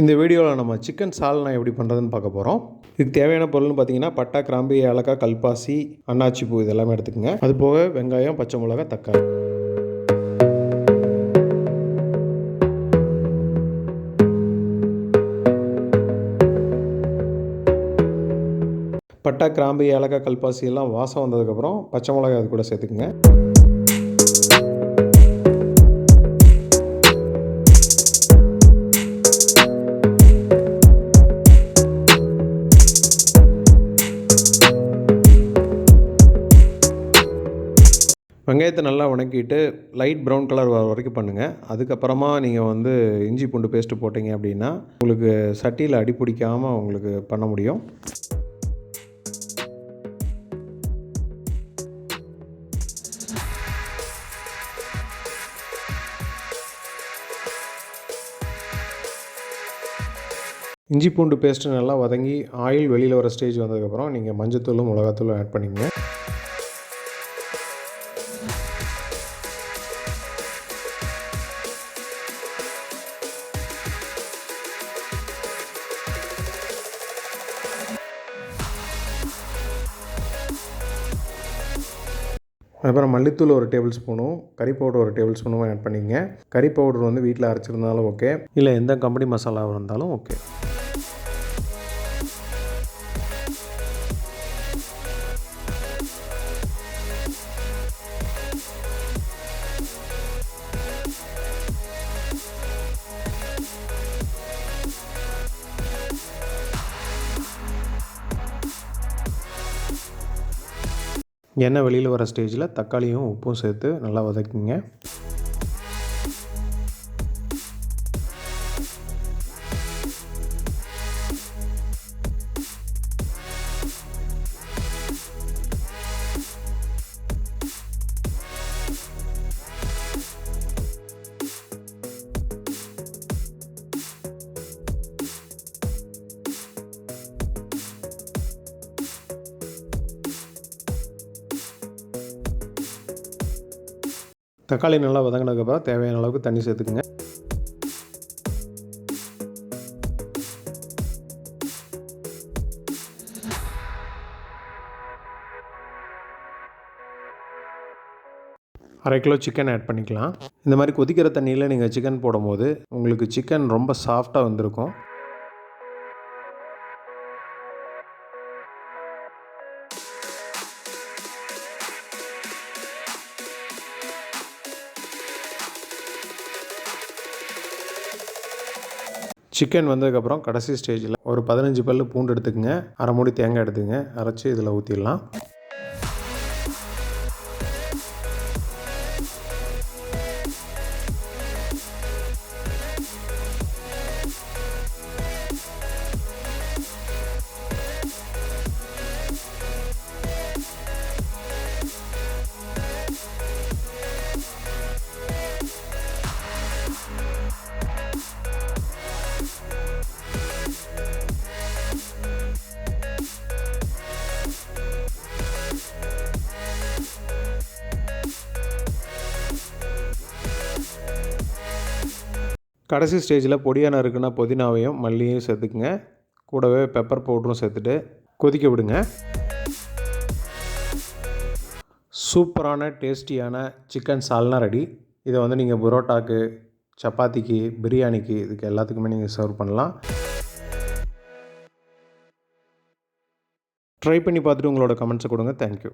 இந்த வீடியோவில் நம்ம சிக்கன் சால்னா எப்படி பண்ணுறதுன்னு பார்க்க போகிறோம். இதுக்கு தேவையான பொருள்னு பார்த்தீங்கன்னா பட்டை, கிராம்பு, ஏலக்காய், கல்பாசி, அன்னாச்சி பூ இதெல்லாமே எடுத்துக்கோங்க. அது போக வெங்காயம், பச்சை மிளகாய், தக்காளி. பட்டை, கிராம்பு, ஏலக்காய், கல்பாசி எல்லாம் வாசம் வந்ததுக்கப்புறம் பச்சை மிளகாய் அது கூட சேர்த்துக்குங்க. வெங்காயத்தை நல்லா வணக்கிட்டு லைட் ப்ரௌன் கலர் வர வரைக்கும் பண்ணுங்கள். அதுக்கப்புறமா நீங்கள் இஞ்சி பூண்டு பேஸ்ட்டு போட்டிங்க அப்படின்னா உங்களுக்கு சட்டியில் அடி பிடிக்காமல் உங்களுக்கு பண்ண முடியும். இஞ்சி பூண்டு பேஸ்ட்டு நல்லா வதங்கி ஆயில் வெளியில் வர ஸ்டேஜ் வந்ததுக்கப்புறம் நீங்கள் மஞ்சத்தூளும் மிளகாத்தூளும் ஆட் பண்ணிக்கங்க. அப்புறம் மல்லித்தூள் ஒரு டேபிள் ஸ்பூனும், கறி பவுடர் ஒரு டேபிள் ஸ்பூனும் ஆட் பண்ணிக்கங்க. கறி பவுடர் வீட்டில் அரைச்சிருந்தாலும் ஓகே, இல்லை எந்த கம்பெனி மசாலாவாக இருந்தாலும் ஓகே. எண்ணெய் வெளியில் வர ஸ்டேஜில் தக்காளியும் உப்பும் சேர்த்து நல்லா வதக்குங்க. தக்காளி நல்லா வதங்கினதுக்கப்புறம் தேவையான அளவுக்கு தண்ணி சேர்த்துக்குங்க. அரை கிலோ சிக்கன் ஆட் பண்ணிக்கலாம். இந்த மாதிரி கொதிக்கிற தண்ணியில் நீங்கள் சிக்கன் போடும்போது உங்களுக்கு சிக்கன் ரொம்ப சாஃப்டாக வந்திருக்கும். சிக்கன் வந்ததுக்கப்புறம் கடைசி ஸ்டேஜில் ஒரு 15 பல் பூண்டு எடுத்துக்கங்க, அரை மூடி தேங்காய் எடுத்துக்கங்க, அரைச்சி இதில் ஊற்றிடலாம். கடைசி ஸ்டேஜில் பொடியான இருக்குன்னா புதினாவையும் மல்லியும் சேர்த்துக்குங்க. கூடவே பெப்பர் பவுடரும் சேர்த்துட்டு கொதிக்க விடுங்க. சூப்பரான டேஸ்டியான சிக்கன் சால்னா ரெடி. இதை நீங்கள் பரோட்டாக்கு, சப்பாத்திக்கு, பிரியாணிக்கு இதுக்கு எல்லாத்துக்குமே நீங்கள் சர்வ் பண்ணலாம். ட்ரை பண்ணி பார்த்துட்டு உங்களோட கமெண்ட்ஸை கொடுங்க. தேங்க்யூ.